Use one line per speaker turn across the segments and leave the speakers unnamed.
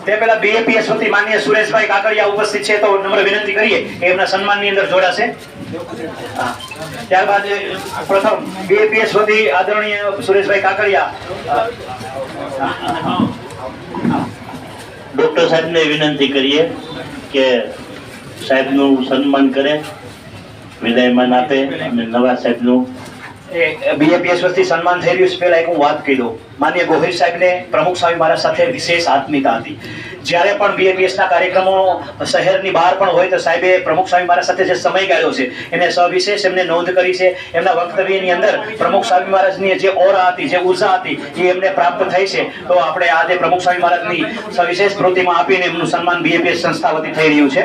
તે પહેલા બીએપીએસ વતી માનનીય સુરેશભાઈ કાકડિયા ઉપસ્થિત છે, તો નમ્ર વિનંતી કરીએ કે એમના સન્માનની અંદર જોડાશે. ત્યારબાદ પ્રથમ બીએપીએસ વતી આદરણીય સુરેશભાઈ કાકડિયા.
ડોક્ટર સાહેબને વિનંતી કરીએ કે સાહેબનું સન્માન કરે, વિદાયમાન આપે અને નવા સાહેબનું.
બીએપીએસ વતી સન્માન થઈ રહ્યું છે. પહેલા એક હું વાત કહી દઉં. માનનીય ગોહિલ સાહેબને પ્રમુખ સ્વામી મહારાજ સાથે વિશેષ આત્મીયતા હતી. જ્યારે પણ બીએપીએસના કાર્યક્રમો શહેરની બહાર પણ હોય તો સાહેબે પ્રમુખ સ્વામી મહારાજ સાથે જે સમય ગાળ્યો છે એને સવિશેષ એમને નોંધ કરી છે. એમના વક્તવ્યની અંદર પ્રમુખ સ્વામી મહારાજની જે ઓરા હતી, જે ઉર્જા હતી એ એમને પ્રાપ્ત થઈ છે. તો આપણે આજે પ્રમુખ સ્વામી મહારાજની સવિશેષ પ્રવૃત્તિમાં આપીને એમનું સન્માન બીએપીએસ સંસ્થા વતી થઈ રહ્યું છે.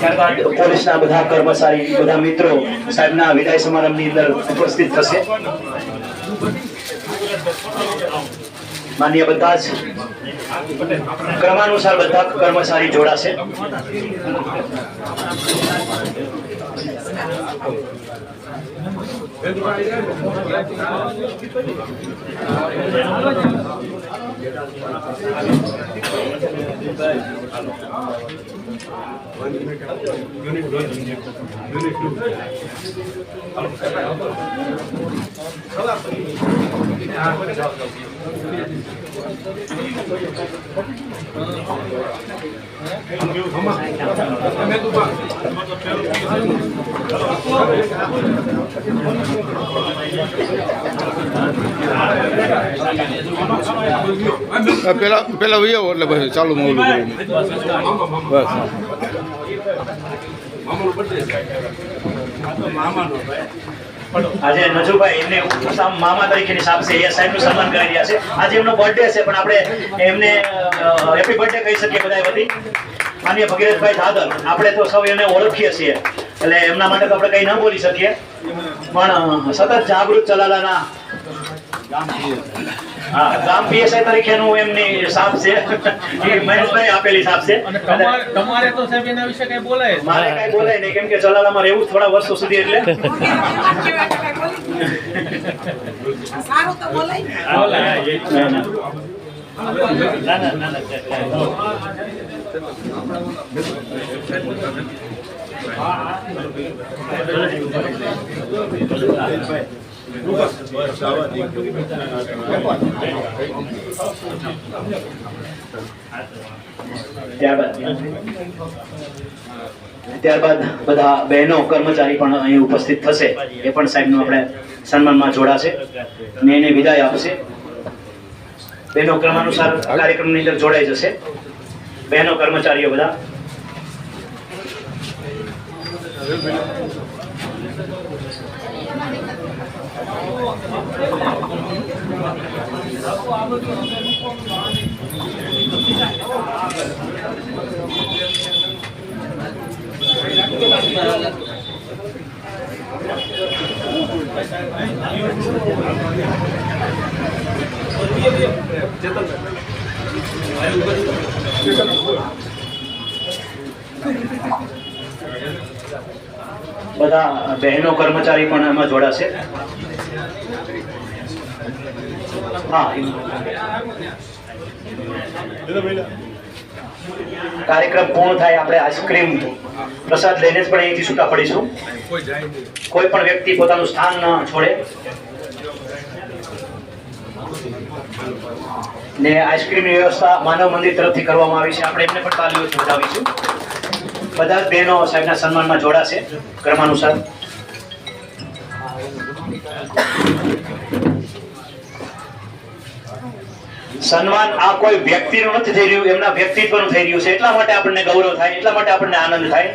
ત્યારબાદ પોલીસના બધા કર્મચારી, બધા મિત્રો સાહેબના વિદાય સમારંભની અંદર ઉપસ્થિત થશે. માન્ય બધા જ ક્રમાનુસાર બધા કર્મચારી જોડાશે.
પેલા વિયો એટલે પછી ચાલુ મોડું બસ.
આજે નજુભાઈ એમને મામા તરીકેની સાહેબ છે, એ સાહેબનું સન્માન કરી રહ્યા છે. આજે એમનો બર્થડે છે, પણ આપણે એમને હેપી બર્થડે કહી શકીએ બધા વતી. માનીય ભગીરથભાઈ દાદર, આપણે તો સૌ એને ઓળખીએ છીએ એટલે એમના માટે તો આપણે કંઈ ન બોલી શકીએ, પણ સતત જાગૃત ચલાલાના ગામ પીએસઆઈ તરીકેનું એમની સાપ છે, એ મહેશભાઈ આપેલી સાપ છે.
તમારે તો સાહેબ એના વિશે કઈ બોલાય?
મારે કઈ બોલાય નહીં, કેમ કે ચલાલામાં રહેવું થોડા વર્ષો સુધી એટલે
સારું તો બોલાય.
ત્યારબાદ બધા બહેનો કર્મચારી પણ અહીં ઉપસ્થિત થશે. એ પણ સાહેબનું આપણે સન્માનમાં જોડાશે ને એને વિદાય આપશે. બહેનો ક્રમાનુસાર કાર્યક્રમની અંદર જોડાઈ જશે. બહેનો કર્મચારીઓ બધા બધા બહેનો કર્મચારી પણ એમાં જોડાશે. હા, કાર્યક્રમ પૂર્ણ થાય આપણે આઈસ્ક્રીમ પ્રસાદ લઈને જ પણ અહીંથી છૂટા પડીશું. કોઈ પણ વ્યક્તિ પોતાનું સ્થાન ન છોડે. ને આઈસ્ક્રીમની વ્યવસ્થા માનવ મંદિર તરફથી કરવામાં આવી છે. આપણે એમને પણ તાલીઓ બતાવીશું. બધા જ બહેનો સાહેબના સન્માનમાં જોડાશે ક્રમાનુસાર. સન્માન આ કોઈ વ્યક્તિનું નથી થઈ રહ્યું, એમના વ્યક્તિત્વનું થઈ રહ્યું છે. એટલા માટે આપણને ગૌરવ થાય, એટલા માટે આપણને આનંદ થાય.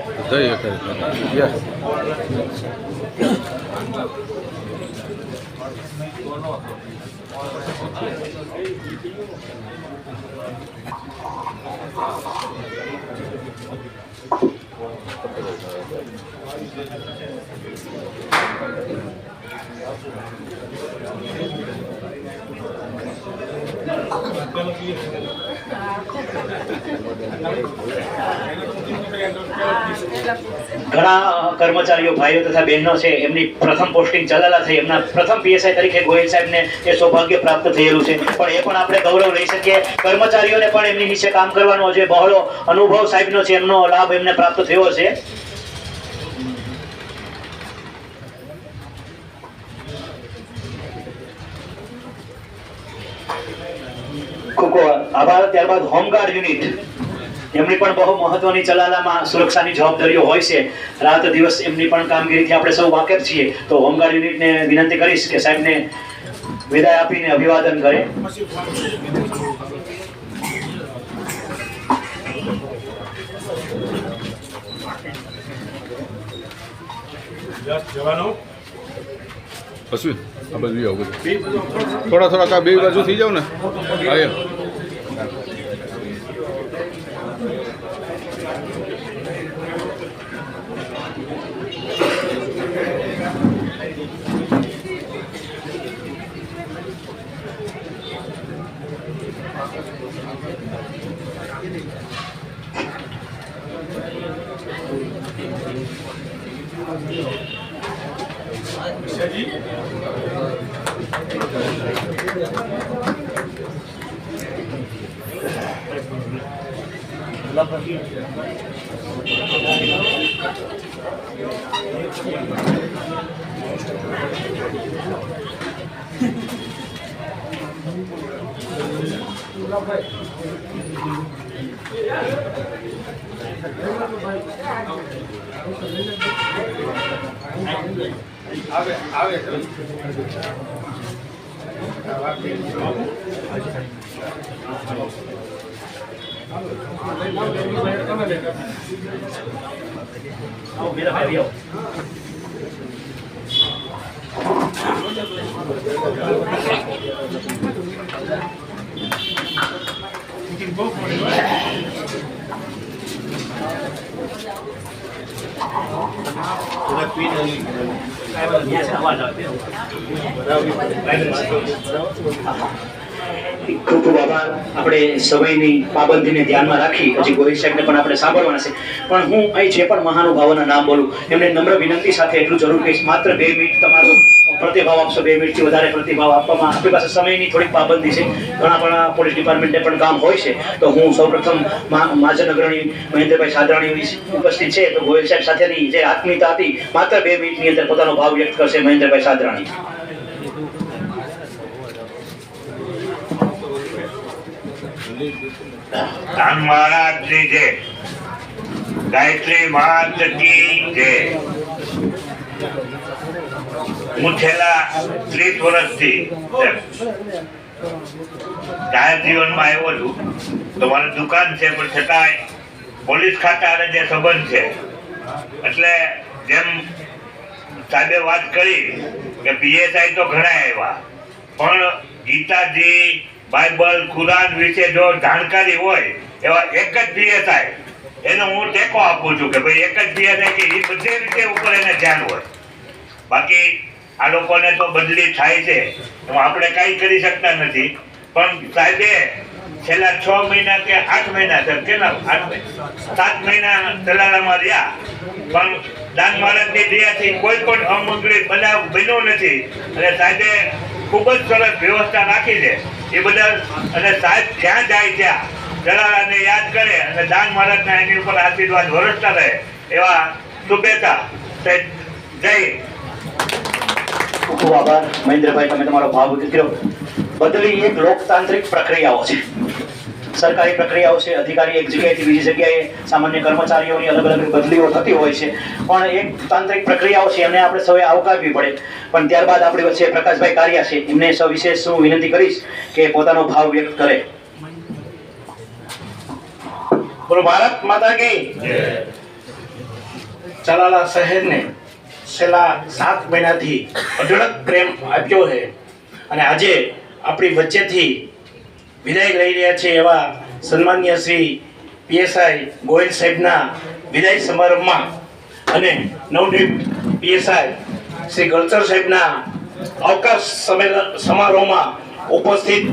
ઘણા કર્મચારીઓ ભાઈઓ તથા બહેનો છે એમની પ્રથમ પોસ્ટિંગ ચલાલા થઈ, એમના પ્રથમ પીએસઆઈ તરીકે ગોહિલ સાહેબને એ સૌભાગ્ય પ્રાપ્ત થયેલું છે. પણ એ પણ આપણે ગૌરવ લઈ શકીએ, કર્મચારીઓને પણ એમની નીચે કામ કરવાનો જે બહોળો અનુભવ સાહેબનો છે એમનો લાભ એમને પ્રાપ્ત થયો છે. ખૂબ ખૂબ આભાર. ત્યારબાદ હોમગાર્ડ યુનિટ, એમની પણ બહુ મહત્વની ચલાલામાં સુરક્ષાની જવાબદારીઓ હોય છે. રાત દિવસ એમની પણ કામગીરીથી આપણે સૌ વાકેફ છીએ. તો હોમગાર્ડ યુનિટને વિનંતી કરીશ કે સાહેબને વિદાય આપીને અભિવાદન કરે.
અશ્વિન આ બાજુ આવો થોડા થોડા બે બાજુ થઈ જાવ ને. હા એમ
ખૂબ ખૂબ આભાર. આપણે સમયની પાબંદીને ધ્યાનમાં રાખી હજી ગોહિલ સાહેબને પણ આપણે સાંભળવાના છે. પણ હું અહીં જે પણ મહાનુભાવોના નામ બોલું એમને નમ્ર વિનંતી સાથે એટલું જરૂર કહીશ, માત્ર 2 મિનિટ તમારો પ્રતિભાવ આપશો. 2 મિનિટથી વધારે પ્રતિભાવ આપવામાં આપણી પાસે સમયની થોડીક પાબંદી છે. ઘણા પોલીસ ડિપાર્ટમેન્ટને પણ કામ હોય છે. તો હું સૌપ્રથમ મહાજન અગ્રણી મહેન્દ્રભાઈ સાદરાણી ઉપસ્થિત છે, તો ગોહિલ સાહેબ સાથેની જે આત્મીયતા હતી માત્ર 2 મિનિટની અંદર પોતાનો ભાવ વ્યક્ત કરશે મહેન્દ્રભાઈ સાદરાણી.
ધન મહારાજની જય, ગાયત્રી માત કી જય. હું છેલ્લા 30 વર્ષથી જાહેર જીવનમાં આવ્યો છું. તો મારી દુકાન છે, પણ છતાંય પોલીસ ખાતાને જે સંબંધ છે, એટલે જેમ સાહેબે વાત કરી કે પીએસઆઈ તો ઘણા આવ્યા, પણ ગીતાજી, બાઇબલ, કુરાન વિશે જો જાણકારી હોય એવા એક જ પીએસઆઈ, એનો હું ટેકો આપું છું કે ભાઈ એક જ પીએસઆઈ કે એ બધી રીતે ઉપર એને ધ્યાન હોય. બાકી આ લોકોને તો બદલી થાય છે, એમાં આપણે કાંઈ કરી શકતા નથી. પણ સાહેબે છેલ્લા 6 મહિના કે 8 મહિના કેટલા 7 મહિના તલાલામાં રહ્યા, પણ દાન મહારાજની દયાથી કોઈ પણ અમંગળી બનાવ બન્યો નથી. અને સાહેબે ખૂબ જ સરસ વ્યવસ્થા રાખી છે એ બદલ. અને સાહેબ જ્યાં જાય ત્યાં જલારાને યાદ કરે અને દાન મહારાજના એની ઉપર આશીર્વાદ વરસતા રહે એવા શુભેચ્છા. જય.
ખૂબ આભાર મહેન્દ્રભાઈ, તમે તમારો ભાવ વ્યક્ત કર્યો. બદલી એક લોકતાંત્રિક પ્રક્રિયાઓ છે, સરકારી પ્રક્રિયાઓ છે. અધિકારી એક જગ્યાએથી બીજી જગ્યાએ, સામાન્ય કર્મચારીઓની અલગ અલગ બદલીઓ થતી હોય છે, પણ એક તાંત્રિક પ્રક્રિયાઓ છે, એમને આપણે સૌએ આવકારવી પડે. પણ ત્યારબાદ આપણી વચ્ચે પ્રકાશભાઈ કારિયા છે, એમને સવિશેષ હું વિનંતી કરીશ કે પોતાનો ભાવ વ્યક્ત કરે.
બોલો ભારત માતા કી. ચલાલા શહેરને છેલ્લા 7 મહિનાથી અઢળક પ્રેમ આપ્યો છે, અને આજે આપણી વચ્ચેથી વિદાય લઈ રહ્યા છે એવા સન્માનીય શ્રી પીએસઆઈ ગોયલ સાહેબના વિદાય સમારંભમાં અને નવનિયુક્ત પીએસઆઈ શ્રી ગળચર સાહેબના અવકાશ સમારોહમાં ઉપસ્થિત